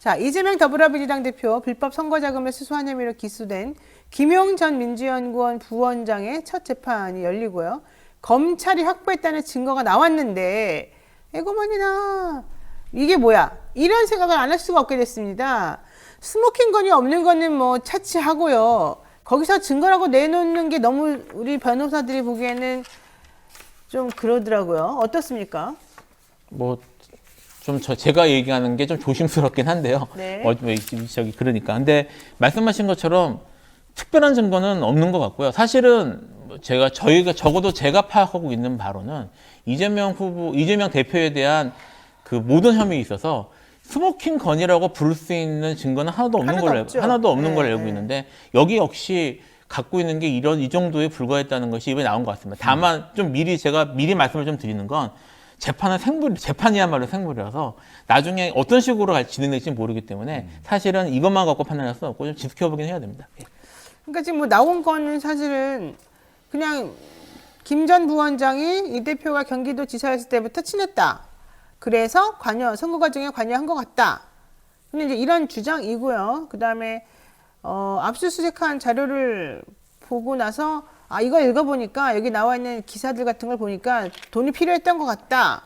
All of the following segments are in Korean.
자, 이재명 더불어민주당 대표 불법 선거자금을 수수한 혐의로 기소된 김용 전 민주연구원 부원장의 첫 재판이 열리고요. 검찰이 확보했다는 증거가 나왔는데 에고머니나 이게 뭐야? 이런 생각을 안 할 수가 없게 됐습니다. 스모킹건이 없는 거는 뭐 차치하고요. 거기서 증거라고 내놓는 게 너무 우리 변호사들이 보기에는 좀 그러더라고요. 어떻습니까? 뭐 좀 제가 얘기하는 게 좀 조심스럽긴 한데요. 네. 저기 그러니까. 근데 말씀하신 것처럼 특별한 증거는 없는 것 같고요. 사실은 저희가 적어도 제가 파악하고 있는 바로는 이재명 대표에 대한 그 모든 혐의에 있어서 스모킹 건이라고 부를 수 있는 증거는 하나도 없는 걸 알고 있는데 여기 역시 갖고 있는 게 이 정도에 불과했다는 것이 이번에 나온 것 같습니다. 다만 좀 제가 미리 말씀을 좀 드리는 건 재판이야말로 생물이라서 나중에 어떤 식으로 진행될지 모르기 때문에 사실은 이것만 갖고 판단할 수는 없고 좀 지켜보긴 해야 됩니다. 그러니까 지금 뭐 나온 거는 사실은 그냥 김 전 부원장이 이 대표가 경기도지사였을 때부터 친했다. 그래서 선거 과정에 관여한 것 같다. 근데 이제 이런 주장이고요. 그 다음에 압수수색한 자료를 보고 나서 이거 읽어보니까 여기 나와 있는 기사들 같은 걸 보니까 돈이 필요했던 것 같다.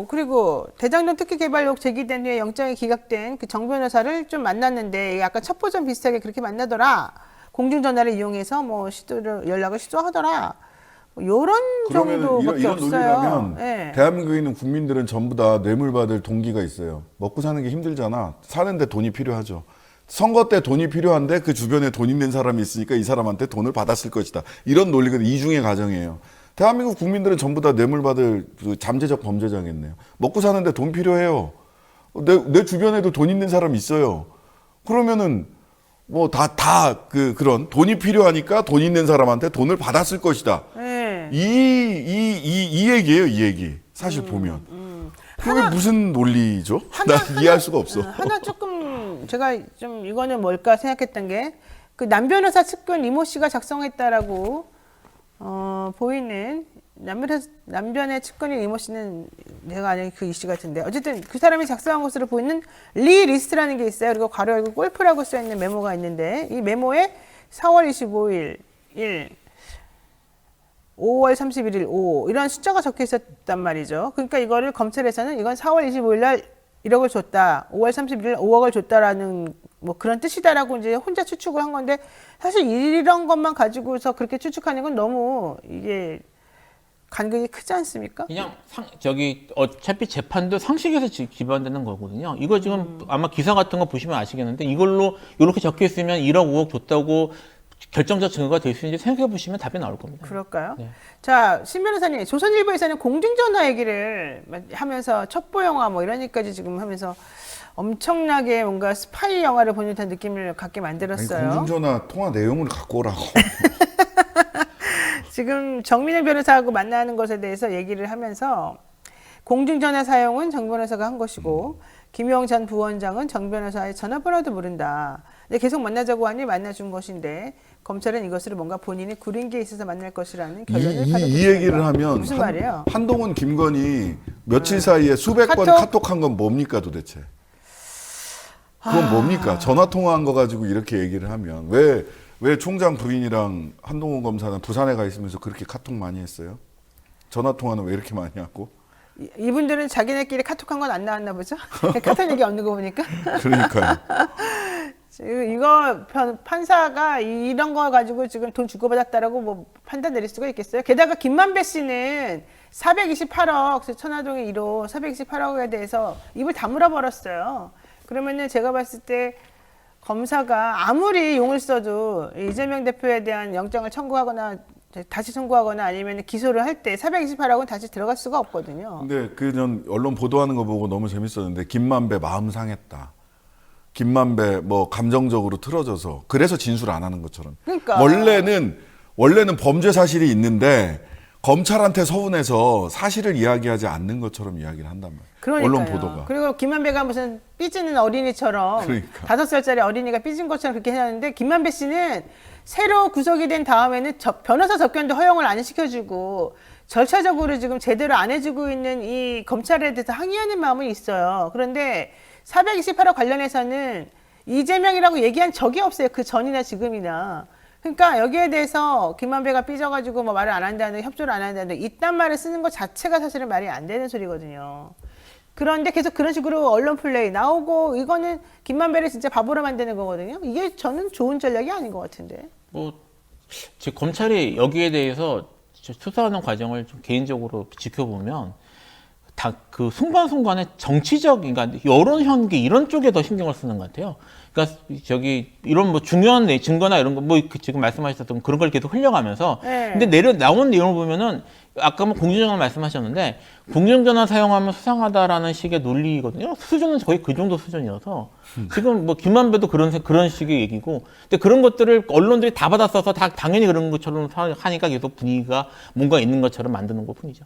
그리고 대장동 특혜개발록 제기된 후에 영장이 기각된 그 정 변호사를 좀 만났는데 약간 첩보전 비슷하게 그렇게 만나더라. 공중전화를 이용해서 연락을 시도하더라. 요런 정도밖에 이런 없어요. 논리라면 네. 대한민국에 있는 국민들은 전부 다 뇌물 받을 동기가 있어요. 먹고 사는 게 힘들잖아. 사는데 돈이 필요하죠. 선거 때 돈이 필요한데 그 주변에 돈 있는 사람이 있으니까 이 사람한테 돈을 받았을 것이다. 이런 논리가 이중의 가정이에요. 대한민국 국민들은 전부 다 뇌물 받을 그 잠재적 범죄자겠네요. 먹고 사는데 돈 필요해요. 내 주변에도 돈 있는 사람 있어요. 그러면은 그런 돈이 필요하니까 돈 있는 사람한테 돈을 받았을 것이다. 네. 이 얘기예요, 이 얘기. 사실 보면. 그게 무슨 논리죠? 난 이해할 수가 없어. 하나 조금 제가 좀 이거는 뭘까 생각했던 게 그 남 변호사 측근 이모 씨가 작성했다라고 보이는 남변의 측근인 이모 씨는 내가 아는 그 이씨 같은데 어쨌든 그 사람이 작성한 것으로 보이는 리스트라는 게 있어요. 그리고 괄호 열고 골프라고 써 있는 메모가 있는데 이 메모에 4월 25일 1 5월 31일 5 이런 숫자가 적혀 있었단 말이죠. 그러니까 이거를 검찰에서는 이건 4월 25일 날 1억을 줬다. 5월 31일 5억을 줬다라는 그런 뜻이다라고 이제 혼자 추측을 한 건데 사실 이런 것만 가지고서 그렇게 추측하는 건 너무 이게 간격이 크지 않습니까? 그냥 어차피 재판도 상식에서 기반되는 거거든요. 이거 지금 아마 기사 같은 거 보시면 아시겠는데 이걸로 이렇게 적혀 있으면 1억 5억 줬다고 결정적 증거가 될 수 있는지 생각해 보시면 답이 나올 겁니다. 그럴까요? 네. 자, 신 변호사님, 조선일보에서는 공중전화 얘기를 하면서 첩보영화 이런 얘기까지 지금 하면서 엄청나게 뭔가 스파이 영화를 보는 듯한 느낌을 갖게 만들었어요. 공중전화 통화 내용을 갖고 오라고. 지금 정민영 변호사하고 만나는 것에 대해서 얘기를 하면서 공중전화 사용은 정 변호사가 한 것이고 김용 전 부원장은 정 변호사의 전화번호도 모른다. 근데 계속 만나자고 하니 만나준 것인데 검찰은 이것을 뭔가 본인이 구린 게 있어서 만날 것이라는 결론을 이 얘기를 하면 무슨 말이에요? 한동훈 김건희 며칠 사이에 수백 번 카톡한 건 뭡니까 도대체? 그건 뭡니까? 전화 통화한 거 가지고 이렇게 얘기를 하면 왜 총장 부인이랑 한동훈 검사는 부산에 가 있으면서 그렇게 카톡 많이 했어요? 전화 통화는 왜 이렇게 많이 하고? 이분들은 자기네끼리 카톡한 건 안 나왔나 보죠? 카톡 얘기 없는 거 보니까. 그러니까요. 이거 판사가 이런 거 가지고 지금 돈 주고받았다라고 판단 내릴 수가 있겠어요? 게다가 김만배 씨는 428억, 천화동의 1호 428억에 대해서 입을 다물어 버렸어요. 그러면은 제가 봤을 때 검사가 아무리 용을 써도 이재명 대표에 대한 영장을 청구하거나 다시 청구하거나 아니면 기소를 할 때 428억은 다시 들어갈 수가 없거든요. 근데 전 언론 보도하는 거 보고 너무 재밌었는데 김만배 마음 상했다. 김만배 감정적으로 틀어져서 그래서 진술 안 하는 것처럼. 그러니까 원래는 범죄 사실이 있는데 검찰한테 서운해서 사실을 이야기하지 않는 것처럼 이야기를 한단 말이에요. 그러니까요. 언론 보도가. 그리고 김만배가 무슨 삐지는 어린이처럼 그러니까. 5살짜리 어린이가 삐진 것처럼 그렇게 해놨는데 김만배 씨는 새로 구속이 된 다음에는 변호사 접견도 허용을 안 시켜주고 절차적으로 지금 제대로 안 해주고 있는 이 검찰에 대해서 항의하는 마음은 있어요. 그런데 428호 관련해서는 이재명이라고 얘기한 적이 없어요. 그 전이나 지금이나. 그러니까 여기에 대해서 김만배가 삐져가지고 뭐 말을 안 한다는, 협조를 안 한다는, 이딴 말을 쓰는 것 자체가 사실은 말이 안 되는 소리거든요. 그런데 계속 그런 식으로 언론 플레이 나오고, 이거는 김만배를 진짜 바보로 만드는 거거든요. 이게 저는 좋은 전략이 아닌 것 같은데. 뭐, 즉 검찰이 여기에 대해서 수사하는 과정을 좀 개인적으로 지켜보면 다 그 순간순간에 정치적, 그러니까 여론 현기 이런 쪽에 더 신경을 쓰는 것 같아요. 그러니까 저기 이런 뭐 중요한 증거나 이런 거 뭐 지금 말씀하셨던 그런 걸 계속 흘려가면서 네. 근데 나온 내용을 보면은 아까 뭐 공중전화 말씀하셨는데 공중전화 사용하면 수상하다라는 식의 논리거든요. 수준은 거의 그 정도 수준이어서 지금 뭐 김만배도 그런 식의 얘기고 근데 그런 것들을 언론들이 다 받아써서 다 당연히 그런 것처럼 하니까 계속 분위기가 뭔가 있는 것처럼 만드는 것뿐이죠.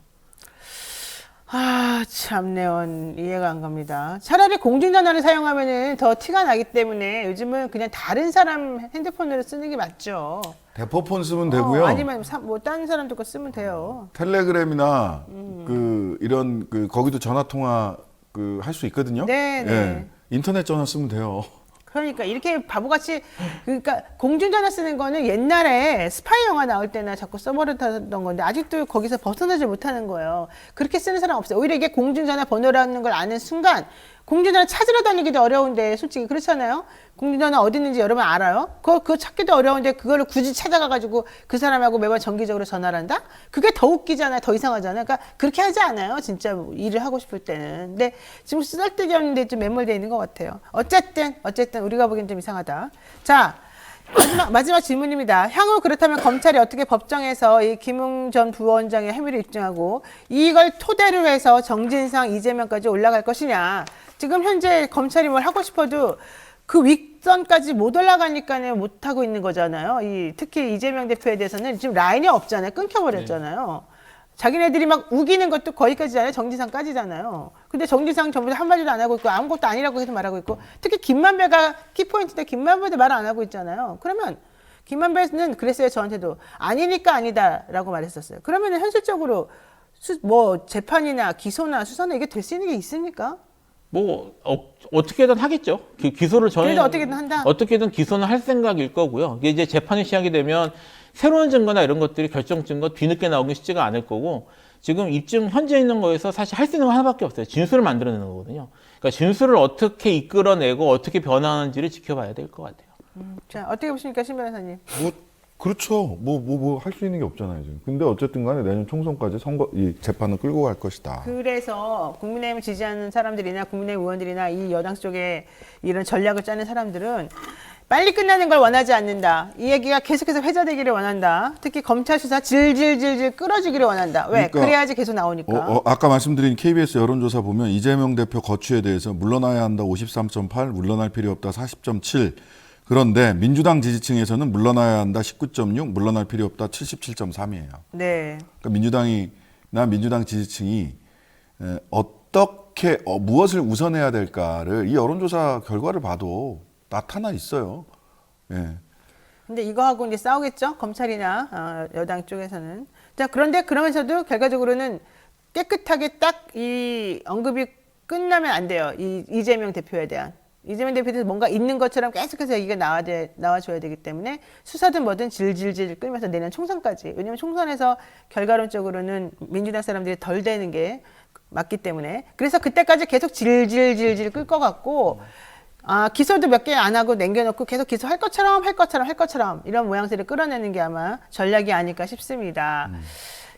아, 참네요. 이해가 안 갑니다. 차라리 공중전화를 사용하면은 더 티가 나기 때문에 요즘은 그냥 다른 사람 핸드폰으로 쓰는 게 맞죠. 대포폰 쓰면 되고요. 아니면 뭐 다른 사람들 거 쓰면 돼요. 텔레그램이나 그 이런 그 거기도 전화 통화 그 할 수 있거든요. 네, 네. 예. 인터넷 전화 쓰면 돼요. 그러니까 이렇게 바보같이 그러니까 공중전화 쓰는 거는 옛날에 스파이 영화 나올 때나 자꾸 써버렸던 건데 아직도 거기서 벗어나지 못하는 거예요. 그렇게 쓰는 사람 없어요. 오히려 이게 공중전화 번호라는 걸 아는 순간 공중전화 찾으러 다니기도 어려운데 솔직히 그렇잖아요. 공중전화 어디 있는지 여러분 알아요? 그거 찾기도 어려운데 그거를 굳이 찾아가가지고 그 사람하고 매번 정기적으로 전화를 한다? 그게 더 웃기잖아요. 더 이상하잖아요. 그러니까 그렇게 하지 않아요. 진짜 일을 하고 싶을 때는. 근데 지금 쓰잘데기 없는데 좀 매몰되어 있는 것 같아요. 어쨌든 우리가 보기엔 좀 이상하다. 자, 마지막 질문입니다. 향후 그렇다면 검찰이 어떻게 법정에서 이 김웅 전 부원장의 혐의를 입증하고 이걸 토대로 해서 정진상, 이재명까지 올라갈 것이냐. 지금 현재 검찰이 뭘 하고 싶어도 그 윗선까지 못 올라가니까는 못 하고 있는 거잖아요. 특히 이재명 대표에 대해서는 지금 라인이 없잖아요. 끊겨버렸잖아요. 자기네들이 막 우기는 것도 거기까지잖아요. 정진상까지잖아요. 근데 정진상 전부 다 한마디도 안 하고 있고 아무것도 아니라고 해서 말하고 있고 특히 김만배가 키포인트인데 김만배도 말 안 하고 있잖아요. 그러면 김만배는 그랬어요. 저한테도 아니니까 아니다라고 말했었어요. 그러면 현실적으로 뭐 재판이나 기소나 수사나 이게 될 수 있는 게 있습니까? 뭐 어떻게든 하겠죠. 기소를 저는 그래도 어떻게든 한다. 어떻게든 기소는 할 생각일 거고요. 이게 이제 재판이 시작이 되면 새로운 증거나 이런 것들이 결정 증거 뒤늦게 나오기 쉽지가 않을 거고 지금 입증 현재 있는 거에서 사실 할 수 있는 건 하나밖에 없어요. 진술을 만들어내는 거거든요. 그러니까 진술을 어떻게 이끌어내고 어떻게 변화하는지를 지켜봐야 될 것 같아요. 자, 어떻게 보십니까, 신 변호사님? 뭐 그렇죠. 뭐 할 수 있는 게 없잖아요 지금. 근데 어쨌든 간에 내년 총선까지 이 재판을 끌고 갈 것이다. 그래서 국민의힘을 지지하는 사람들이나 국민의힘 의원들이나 이 여당 쪽에 이런 전략을 짜는 사람들은 빨리 끝나는 걸 원하지 않는다. 이 얘기가 계속해서 회자되기를 원한다. 특히 검찰 수사 질질질질 끌어주기를 원한다. 왜? 그러니까, 그래야지 계속 나오니까. 아까 말씀드린 KBS 여론조사 보면 이재명 대표 거취에 대해서 물러나야 한다 53.8, 물러날 필요 없다 40.7. 그런데 민주당 지지층에서는 물러나야 한다 19.6, 물러날 필요 없다 77.3이에요. 네. 그러니까 민주당 지지층이 어떻게 무엇을 우선해야 될까를 이 여론조사 결과를 봐도 나타나 있어요. 예. 근데 이거하고 이제 싸우겠죠? 검찰이나 여당 쪽에서는. 자, 그런데 그러면서도 결과적으로는 깨끗하게 딱 이 언급이 끝나면 안 돼요. 이재명 대표에 대한. 이재명 대표에 대해서 뭔가 있는 것처럼 계속해서 얘기가 나와줘야 되기 때문에 수사든 뭐든 질질질 끌면서 내년 총선까지. 왜냐면 총선에서 결과론적으로는 민주당 사람들이 덜 되는 게 맞기 때문에. 그래서 그때까지 계속 질질질질 끌 것 같고 기소도 몇 개 안 하고 남겨놓고 계속 기소할 것처럼 이런 모양새를 끌어내는 게 아마 전략이 아닐까 싶습니다.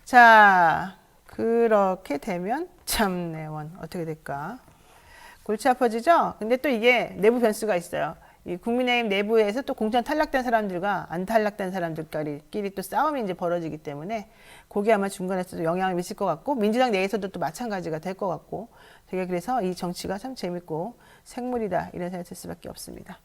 자, 그렇게 되면 참내원 어떻게 될까? 골치 아파지죠? 근데 또 이게 내부 변수가 있어요. 이 국민의힘 내부에서 또 공천 탈락된 사람들과 안 탈락된 사람들끼리 또 싸움이 이제 벌어지기 때문에 그게 아마 중간에서도 영향을 미칠 것 같고 민주당 내에서도 또 마찬가지가 될 것 같고 되게 그래서 이 정치가 참 재밌고 생물이다 이런 생각이 들 수밖에 없습니다.